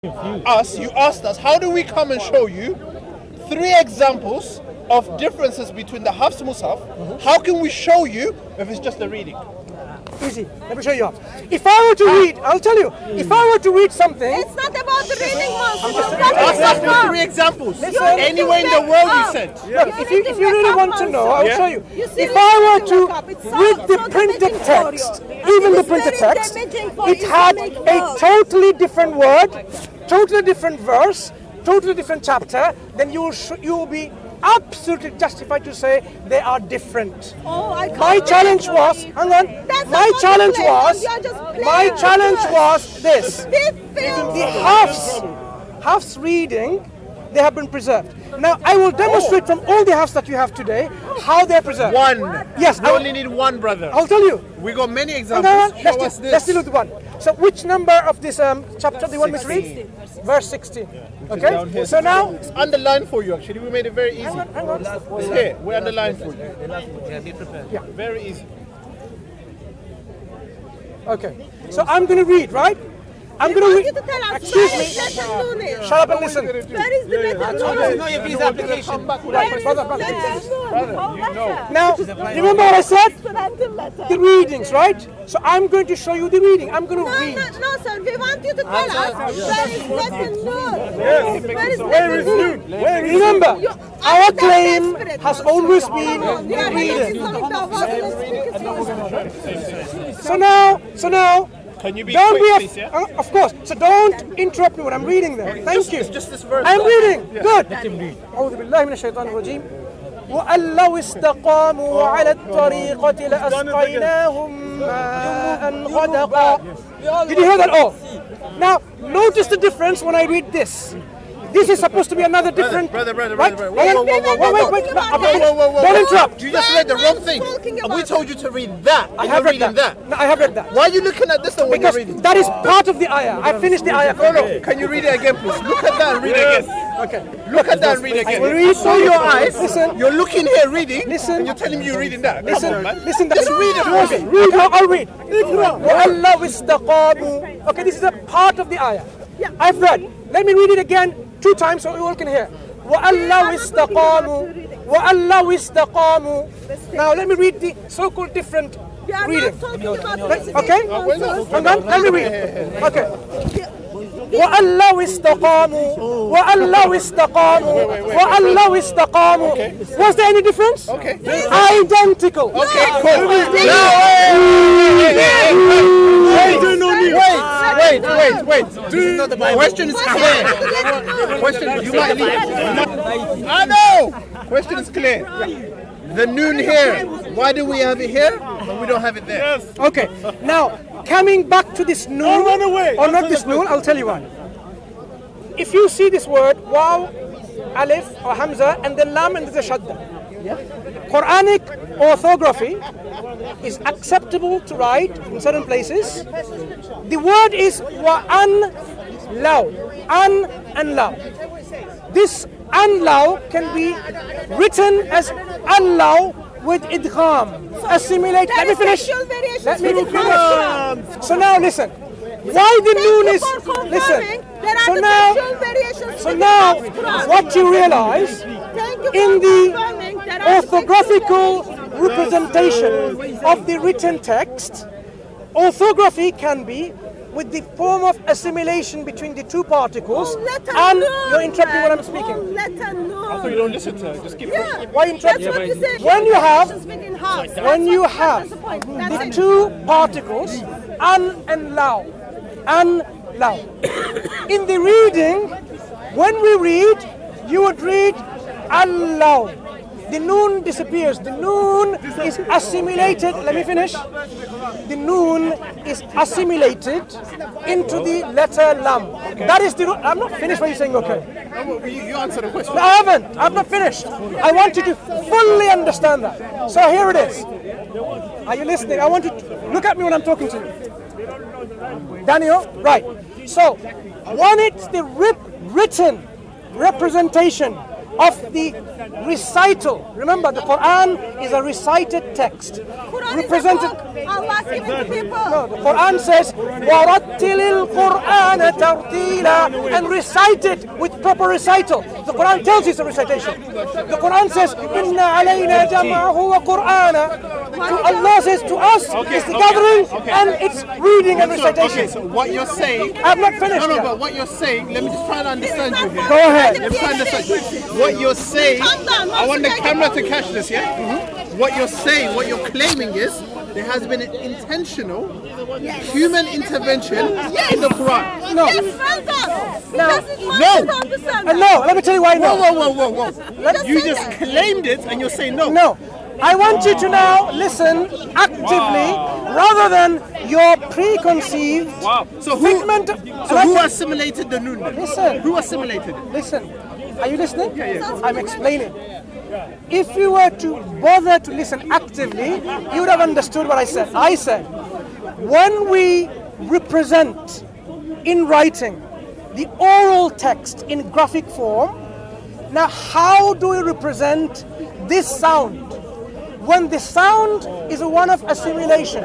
You asked us, how do we come and show you 3 examples of differences between the Hafs Musaf? How can we show you if it's just a reading? Easy. Let me show you. If I were to read, I'll tell you. If I were to read something, it's not about the reading, Mansur. Ask us for 3 examples. Anywhere in the world you said. Look, if you really want to know, I'll show you. If I were to read the printed text, even the printed text, it had a totally different word, totally different verse, totally different chapter, then you will be absolutely justified to say they are different. My challenge was, hang on, my challenge was this. The Hafs reading, they have been preserved. Now I will demonstrate from all the Hafs that you have today how they're preserved. One. Yes. We only need one, brother. I'll tell you. We got many examples. Show us this. Let's deal with one. So which number of this chapter do you want me to read? Verse 16. Okay. So now it's underlined for you. Actually, we made it very easy. Hang on. It's here. We underlined for you. Yeah. Very easy. Okay. So I'm going to read, right? I'm going to read. Excuse me. Shut up and listen. Where is the letter? Know your visa application. Now, remember what I said? The readings, right? So I'm going to show you the reading. I'm going to read. No, sir. We want you to tell us where is letter Noon. Where is Noon? Remember, our claim has always been reading. So now. Can you be don't quick, be please, yeah? Of course. So don't interrupt me when I'm reading them. Thank you. Just this verse. I'm reading. Good. أعوذ بالله من الشيطان الرجيم. وأن لو استقاموا على الطريقة لأسقيناهم ماء غدقا. Did you hear that all? Now notice the difference when I read this. This is supposed to be another different. Brother. Right? Wait. Don't interrupt. You just read the wrong thing. We told you to read that. I have read that. No, I have read that. Why are you looking at this one when you're Because reading? that is part of the ayah. I finished the ayah. No. Can you read it again, please? Look at that and read it again. Okay. Look at that and read it again. Read through your eyes. Listen. You're looking here reading. Listen. And you're telling me you're reading that. Come Listen. on, man. Listen. Just read it for me. Read. I'll read. وَأَنْ لَوْ اسْتَقَامُوا. Okay, this is a part of the ayah. I've read. Let me read it again 2 times so you all can hear. وَأَنْ لَوْ اسْتَقَامُوا. Now let me read the so-called different reading. Okay? Hang on, let me read. Okay. وَأَنْ لَوْ اسْتَقَامُوا. Was there any difference? Okay. Identical. Okay, cool. Wait. The question is clear. You might leave. I know. Question is clear. The noon here. Why do we have it here but we don't have it there? Yes. Okay. Now, coming back to this noon, or not this noon, I'll tell you why. If you see this word, waw, alif, or hamza, and then lam, and there's a shadda. Quranic orthography is acceptable to write in certain places. The word is wa'an law. An and law. This an law can be written as Allah with idgham. Assimilate. Let me finish. So now listen. Why the noon is listen. So now what you realize in the orthographical representation of the written text, orthography can be with the form of assimilation between the 2 particles, and you're interrupting when I'm speaking. I thought you don't listen to it. Just keep Why interrupt? When you have the 2 particles, an and law, in the reading, when we read, you would read Allah. The noon disappears. The noon is assimilated. Let me finish. The noon is assimilated into the letter lam. That is the. I'm not finished. Why are you saying okay? You answer the question. No, I haven't. I'm not finished. I want you to fully understand that. So here it is. Are you listening? I want you to look at me when I'm talking to you. Daniel, right. So, when it's the written representation of the recital. Remember, the Quran is a recited text. Represented. Allah given to people. No, the Quran says, وَرَتِّلِ الْقُرْآنَ تَرْتِيلًا, and recite it with proper recital. The Quran tells you it's a recitation. The Quran says, إِنَّ عَلَيْنَا جَمْعَهُ وَقُرْآنَ. Allah says to us, it's the gathering and it's reading and recitation. Okay, so what you're saying... I have not finished No, yet. but what you're saying, let me just try to understand you here. Go ahead. Let me try to understand. What you're saying, I want the camera to catch this, yeah? What you're saying, what you're claiming is, there has been an intentional human intervention in the Quran. No. Yes, further. Because it's No. hard to understand that. No, let me tell you why no. Whoa. You just claimed it and you're saying no. No. I want you to now listen actively rather than your preconceived So who figment. assimilated the noon then? Listen. Who assimilated it? Listen. Are you listening? Yeah. I'm explaining. If you were to bother to listen actively, you would have understood what I said. I said, when we represent in writing the oral text in graphic form, now how do we represent this sound? When the sound is one of assimilation.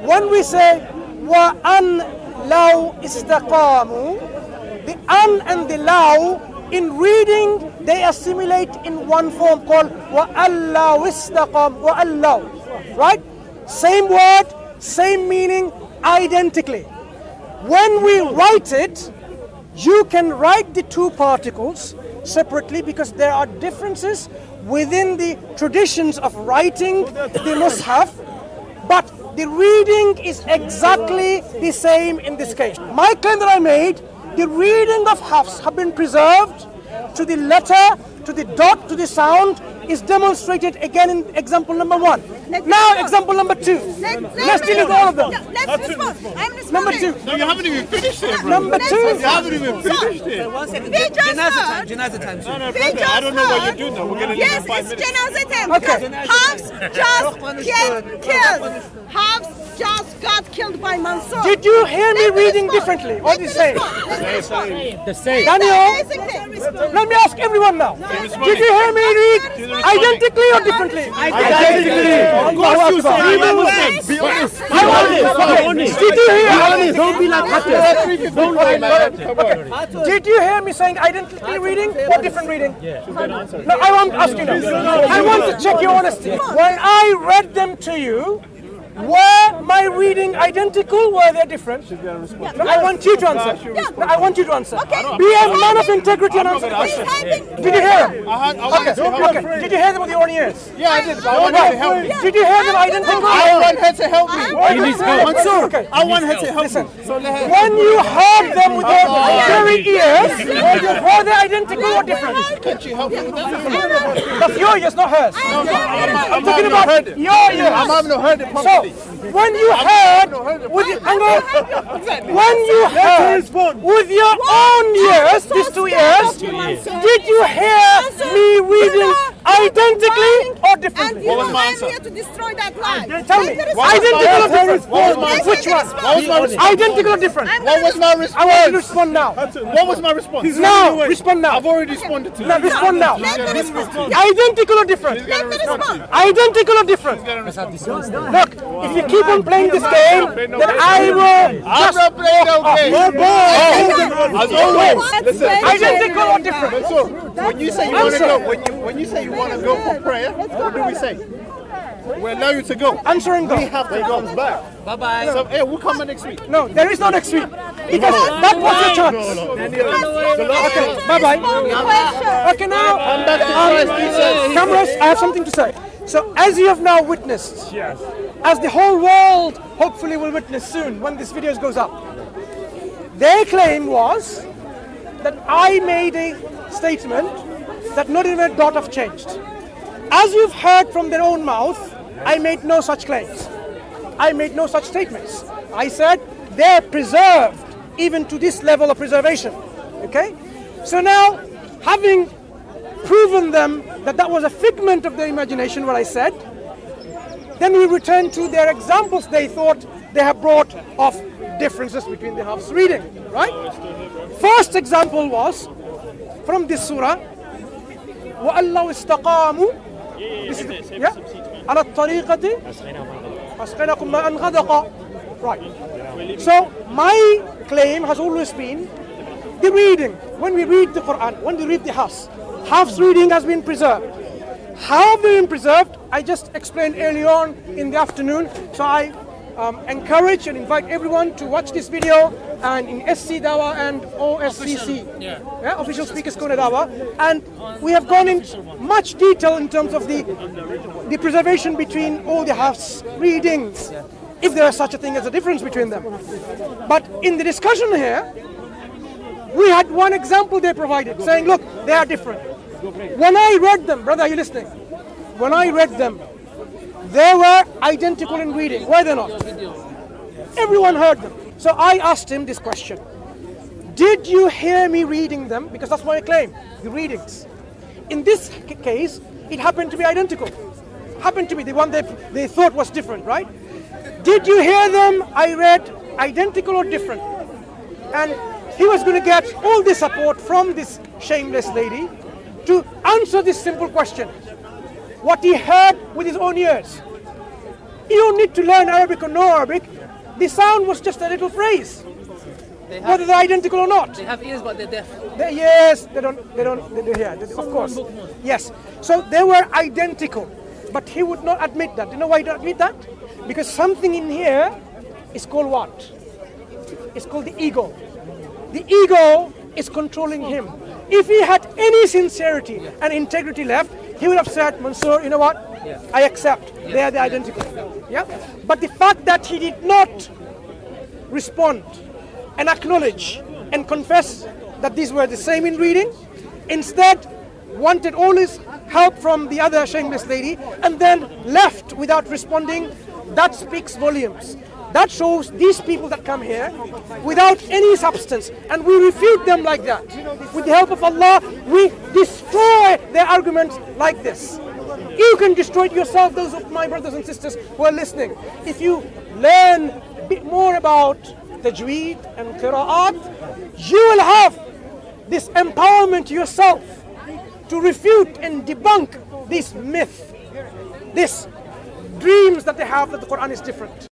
When we say, وَأَنْ لَوْ إِسْتَقَامُوا, the an and the law, in reading, they assimilate in one form called وَأَلَّوْ إِسْتَقَامُ وَأَلَّوْ. Right? Same word, same meaning, identically. When we write it, you can write the two particles separately because there are differences within the traditions of writing the mushaf, but the reading is exactly the same in this case. My claim that I made, the reading of hafs have been preserved to the letter, to the dot, to the sound, is demonstrated again in example number 1. Now example number 2. Let's deal with all of them. Let's respond. I'm responding. Number 2. No, you haven't even finished it, bro. Number 2. You haven't even finished it. One second. We just heard. Janaza time. No, We brother, just I don't know what heard- you're doing now. We're going to Yes, leave in 5 it's minutes. Janaza time. Okay. Because Hafs just get killed. Hafs just got killed by Mansur. Did you hear me reading differently or the same? The same. Daniel, let me ask everyone now. Did you hear me read identically or differently? Identically. Of course you say be honest. Be honest. Did you hear? Don't be like that. Don't lie, man. Come on. Did you hear me saying identically reading or different reading? No, I want to ask you now. I want to check your honesty. When I read them to you, were my reading identical? Were they different? No, I want you to answer. No, I want you to answer. Be a man of integrity and answer the question. Did you hear them? Okay. Did you hear them with your own ears? Yeah, I did. But I want her to help me. Did you hear them identical? I want her to help me. Mansur, Okay. I want her to help Listen. me. So let her. When you heard them with your very ears, were they identical or different? Can't you help me with that? That's your ears, not hers. I'm talking about your ears. I haven't heard it So, properly. when you heard with when you heard with your own ears, these 2 ears, did you hear me reading identically or And differently? you What was my I'm answer? here to destroy that lie. Tell me, identical or different? Which one? Identical or different? What was my I want you to response? respond now. What was my response? Now, respond now. I've already responded to Now, that. respond now. Let me respond. Identical or different? Let me respond. Identical or different? Look, if you keep on playing this game, then I will I'm not playing okay. As always. Listen. identical or different? Mansur, when you say you want to go, when you say you want to go for prayer, what do we say? We allow you to go. Answer and We go. have to come back. Bye-bye. So, hey, we'll come next week. No, there is no next week. Because that was your chance. Okay, bye-bye. Okay, now, Come back to Christ, Jesus. cameras, I have something to say. So, as you have now witnessed, as the whole world hopefully will witness soon when this video goes up, their claim was that I made a statement that not even a dot have changed. As you've heard from their own mouth, I made no such claims. I made no such statements. I said they're preserved even to this level of preservation. Okay? So now, having proven them that that was a figment of their imagination, what I said, then we return to their examples they thought they have brought of differences between the halves reading, right? First example was from this surah, وَأَنْ لَوْ اسْتَقَامُوا عَلَى الطَّرِيقَةِ أَسْقَيْنَاكُمْ مَاءً غَدَقًا. Right. So my claim has always been the reading. When we read the Quran, when we read the Hafs reading has been preserved. How have they been preserved? I just explained early on in the afternoon. So I encourage and invite everyone to watch this video and in SC Dawa and OSCC, Official Speakers Corner Dawa. And we have gone in much detail in terms of the preservation between all the Hafs readings, if there is such a thing as a difference between them. But in the discussion here, we had one example they provided, saying, look, they are different. When I read them, brother, are you listening? When I read them, they were identical in reading, were they not? Everyone heard them. So I asked him this question. Did you hear me reading them? Because that's my claim, the readings. In this case, it happened to be identical. Happened to be the one they thought was different, right? Did you hear them? I read identical or different? And he was going to get all the support from this shameless lady to answer this simple question. What he heard with his own ears. You don't need to learn Arabic or know Arabic. The sound was just a little phrase. Whether they're identical or not. They have ears, but they're deaf. Yes, they hear, of course. Yes. So they were identical. But he would not admit that. You know why he don't admit that? Because something in here is called what? It's called the ego. The ego is controlling him. If he had any sincerity and integrity left, he would have said, Mansur, you know what? I accept. They are the identical. Yeah? But the fact that he did not respond and acknowledge and confess that these were the same in reading, instead wanted all his help from the other shameless lady and then left without responding, that speaks volumes. That shows these people that come here without any substance, and we refute them like that. With the help of Allah, we destroy their arguments like this. You can destroy it yourself, those of my brothers and sisters who are listening. If you learn a bit more about tajweed and qiraat, you will have this empowerment yourself to refute and debunk this myth, this dreams that they have that the Quran is different.